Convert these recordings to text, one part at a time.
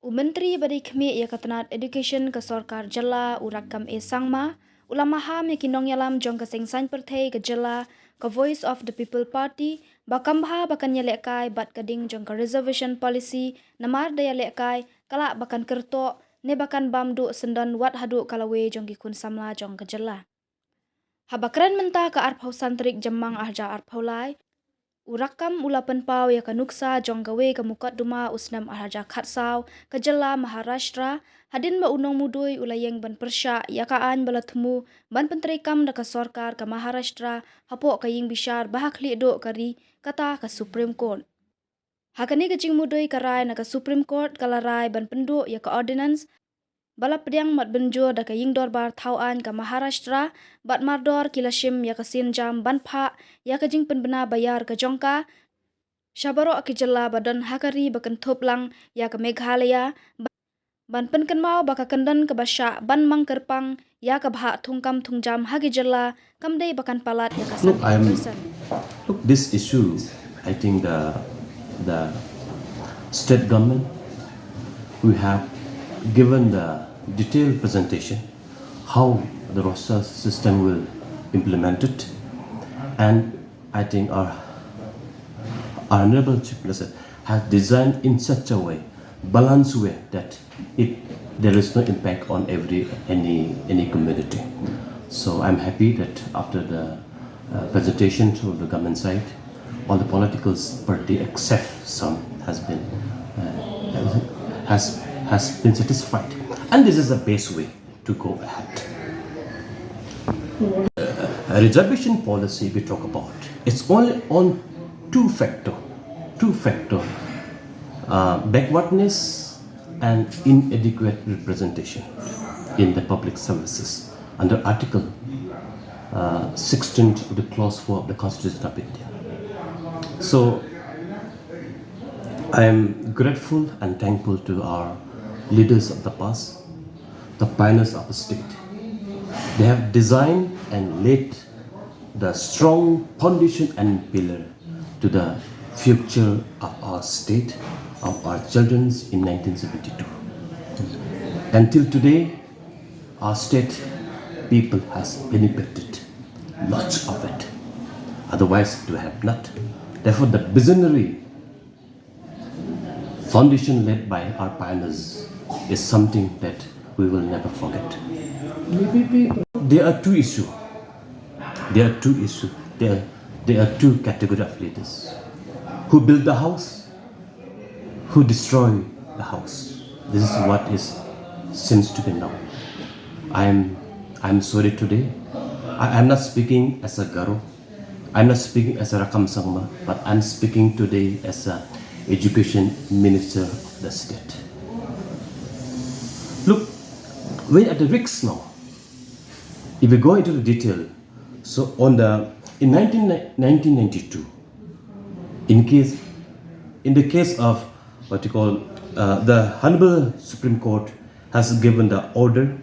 Myntri badi khmi ya katanat education ke sarkar jala Rakkam Samla ulama ham ya kinong yalam jong ke sengsan perthei ke jala ke voice of the people party bakam bha bakan ya lekai bat kading jong ke reservation policy namar daya lekai kala bakan kerto ne bakan bamdu sendan wat hadu Lawei jong ki kun Samla jong ke jala habakran menta ke arphau santrik jemang arja arphau lai Rakkam ulapan pau ya kanuksa jonggawe ke mukat duma usnam arhaja khatsau ke jela Maharashtra hadin ba unong mudui ulayeng ban persya ya kaan balatmu ban pentrikam da ke sarkar ke Maharashtra hapok ke Ïing bishar bahakli do kari Ktah ke Supreme Court. Hakani ke jing mudui karai na ke Supreme Court kalarai ban penduk ya ke ordinance bala pediang mat benjo da ke Ïing dorbar thauan ke Maharashtra bat mardor kilashim ya ke sinjam ban pha ya ke jing penbena bayar ke jongka Shabaro ke jela badan hakari bakan thoplang ya ke Meghalaya ban penken mau baka kendan ke basya ban mang kerpang ya ke bha thungkam thungjam hagi jela kamdei bakan palat ya ke Look, this issue, I think the state government, we have given the detailed presentation how the roster system will implement it, and I think our Honorable Chief Minister has designed in such a way, balanced way, that there is no impact on any community. So I'm happy that after the presentation to the government side, all the political party except some has been satisfied, and this is the best way to go ahead. A reservation policy we talk about, it's only on two factor, backwardness and inadequate representation in the public services under Article 16 of the Clause 4 of the Constitution of India. So I am grateful and thankful to our leaders of the past, the pioneers of the state. They have designed and laid the strong foundation and pillar to the future of our state, of our children in 1972. Until today, our state people has benefited much of it. Otherwise, they have not. Therefore, the visionary foundation led by our pioneers is something that we will never forget. There are two issues. There are two categories of leaders: who build the house, who destroy the house. This is what seems to be now. I'm sorry today. I'm not speaking as a guru. I'm not speaking as a Rakkam Samla, but I'm speaking today as a education minister of the state. Look, we're at the risks now. If we go into the detail, so in 1992, in the case of what you call the Honorable Supreme Court has given the order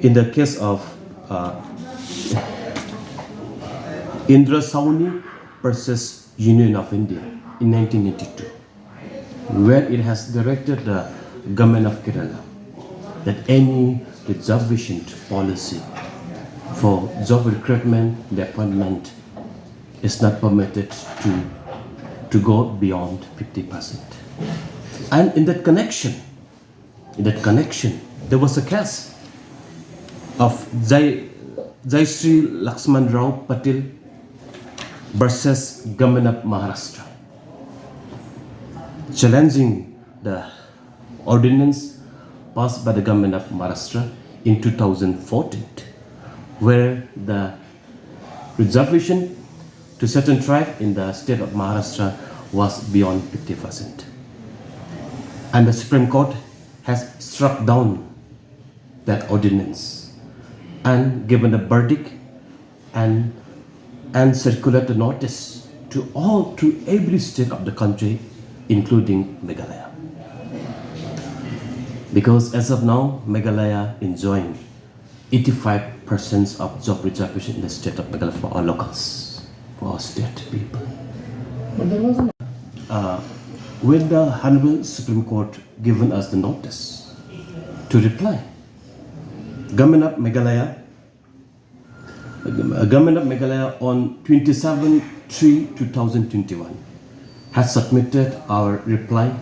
in the case of Indra Sauni versus Union of India in 1982, where it has directed the government of Kerala that any reservation policy for job recruitment and appointment is not permitted to go beyond 50%. And in that connection, there was a case of Jayshree Lakshman Rao Patil versus government of Maharashtra, challenging the ordinance passed by the government of Maharashtra in 2014, where the reservation to certain tribe in the state of Maharashtra was beyond 50%. And the Supreme Court has struck down that ordinance and given a verdict and circulated notice to every state of the country, including Meghalaya. Because as of now, Meghalaya enjoying 85% of job reservation in the state of Meghalaya for our locals, for our state people. when the Honorable Supreme Court given us the notice to reply, Government of Meghalaya on 27/3/2021 has submitted our reply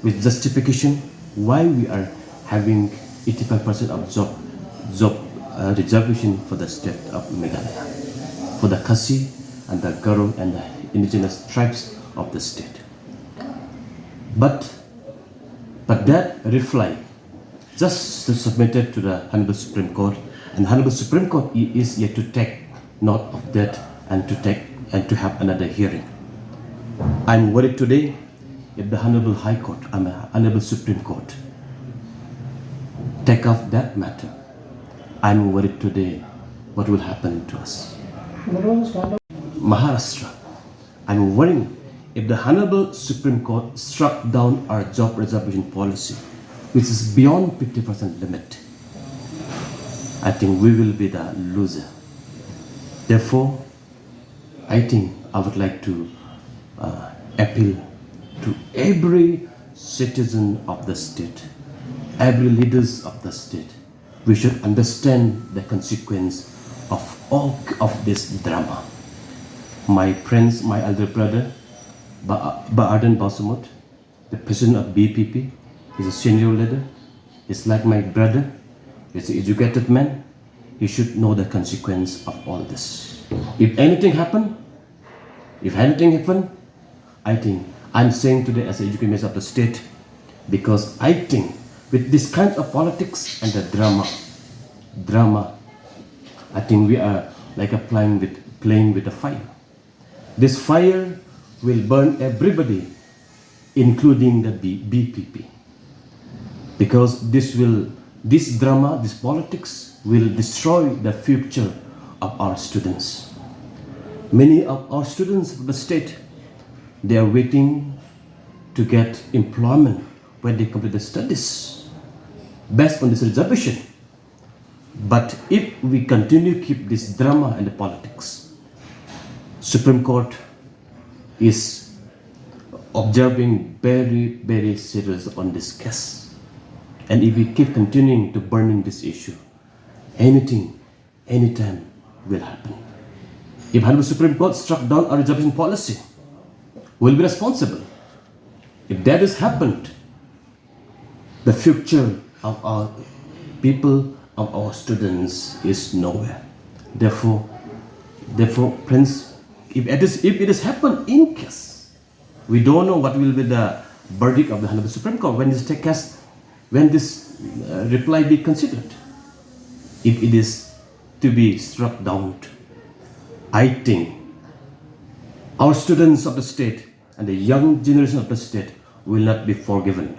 with justification why we are having 85% of job reservation for the state of Meghalaya, for the Khasi and the Garo and the indigenous tribes of the state. But that reply just submitted to the Honorable Supreme Court, and the Honorable Supreme Court is yet to take note of that and to have another hearing. I'm worried today if the Honorable High Court and the Honorable Supreme Court take up that matter. I'm worried today what will happen to us. Maharashtra, I'm worried if the Honorable Supreme Court struck down our job reservation policy, which is beyond 50% limit. I think we will be the loser. Therefore, I think I would like to appeal to every citizen of the state, every leaders of the state. We should understand the consequence of all of this drama. My friends, my elder brother, Ba'ardan Basamut, the president of BPP, is a senior leader. He's like my brother. He's an educated man. He should know the consequence of all this. If anything happen, I think I'm saying today as an educated minister of the state, because I think with this kind of politics and the drama, I think we are like playing with the fire. This fire will burn everybody, including the BPP, because this drama, this politics will destroy the future of our students. Many of our students of the state, they are waiting to get employment when they complete the studies based on this reservation. But if we continue to keep this drama and the politics, Supreme Court is observing very, very serious on this case. And if we keep continuing to burning this issue, anything, anytime will happen. If Honorable Supreme Court struck down our reservation policy, we'll be responsible. If that has happened, the future of our people, of our students is nowhere. Therefore, friends, if it has happened in case, we don't know what will be the verdict of the Honorable Supreme Court when this reply be considered. If it is to be struck down, I think our students of the state and the young generation of the state will not be forgiven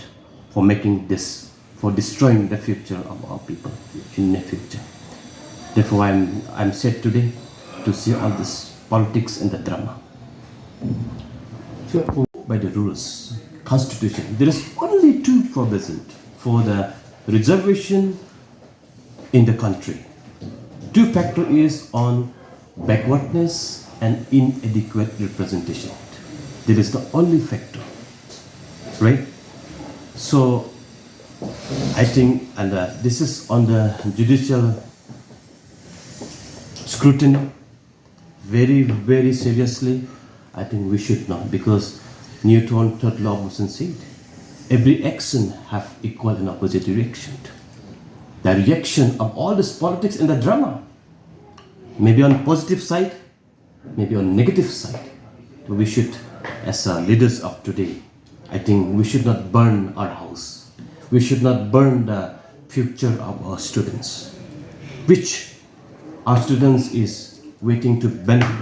for making this, for destroying the future of our people in the future. Therefore, I'm sad today to see all this politics and the drama. By the rules, constitution, there is only two provisions for the reservation in the country. Two factor is on backwardness and inadequate representation. That is the only factor, right? So I think, and this is on the judicial scrutiny, very, very seriously. I think we should not, because Newton third law of motion said, every action have equal and opposite reaction. The reaction of all this politics and the drama, maybe on positive side, maybe on negative side. But we should, as leaders of today, I think we should not burn our house. We should not burn the future of our students, which our students is waiting to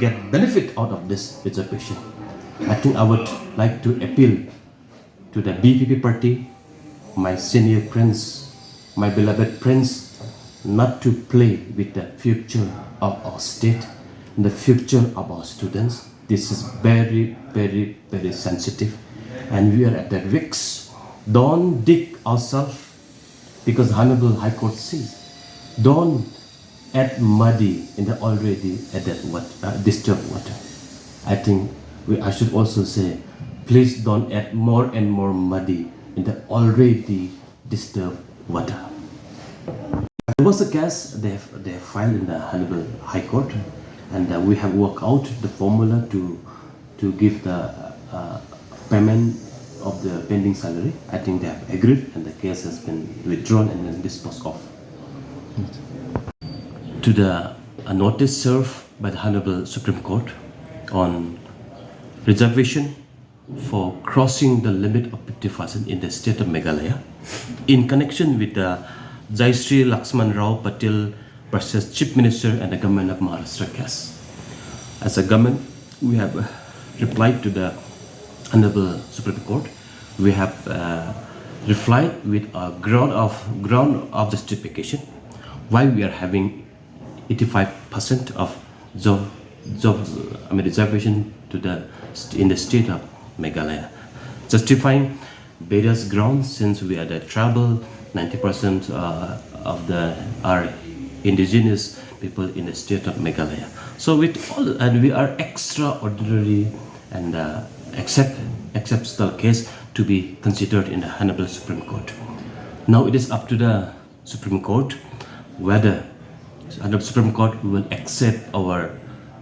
get benefit out of this reservation. I think I would like to appeal to the BPP party, my senior friends, my beloved friends, not to play with the future of our state and the future of our students. This is very, very, very sensitive, and we are at the risk. Don't dig ourselves, because the Honorable High Court says, don't add muddy in the already added disturbed water. I think I should also say, please don't add more and more muddy in the already disturbed water. There was a case they have filed in the Honorable High Court, and we have worked out the formula to give the payment of the pending salary. I think they have agreed, and the case has been withdrawn and then disposed of. To the notice served by the Honorable Supreme Court on reservation for crossing the limit of 50% in the state of Meghalaya in connection with the Jaishree Laxman Rao Patil versus Chief Minister and the government of Maharashtra case. As a government, we have replied to the Honorable Supreme Court. We have replied with a ground of justification why we are having 85% of reservation in the state of Meghalaya, justifying various grounds since we are the tribal. 90% of our indigenous people in the state of Meghalaya. So with all, and we are extraordinary and accepts the case to be considered in the Honorable Supreme Court. Now it is up to the Supreme Court whether the Supreme Court will accept our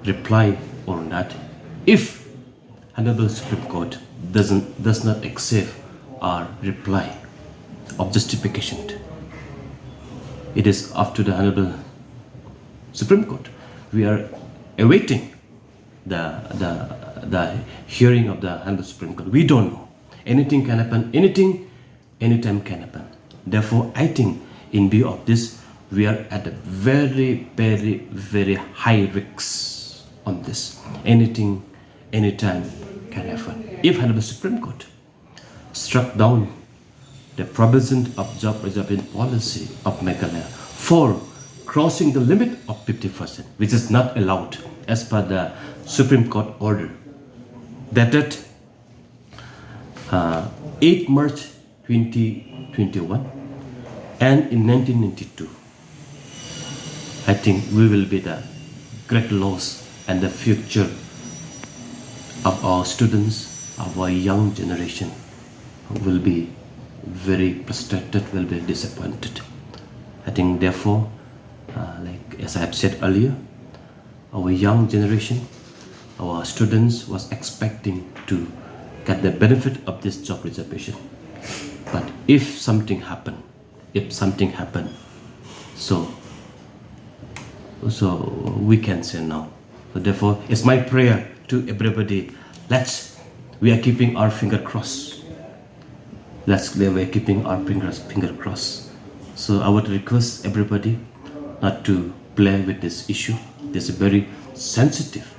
reply or not. If Honorable Supreme Court does not accept our reply of justification, it is up to the Honorable Supreme Court. We are awaiting the hearing of the Honorable Supreme Court. We don't know. Anything can happen. Anytime can happen. Therefore, I think in view of this, we are at a very, very, very high risk on this. Anything, anytime can happen. If Honorable Supreme Court struck down the provision of job reservation policy of Meghalaya for crossing the limit of 50%, which is not allowed as per the Supreme Court order dated 8 March 2021 and in 1992. I think we will be the great loss and the future of our students, of our young generation will be very frustrated, will be disappointed. I think therefore, like as I have said earlier, our young generation, our students was expecting to get the benefit of this job reservation. But if something happened, so we can say no. So therefore, it's my prayer to everybody. We are keeping our finger crossed. We are keeping our finger crossed. So I would request everybody not to play with this issue. This is very sensitive,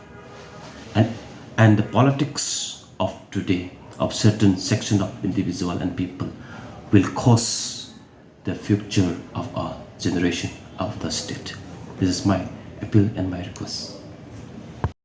and the politics of today of certain section of individual and people will cause the future of our generation of the state. This is my appeal and my request.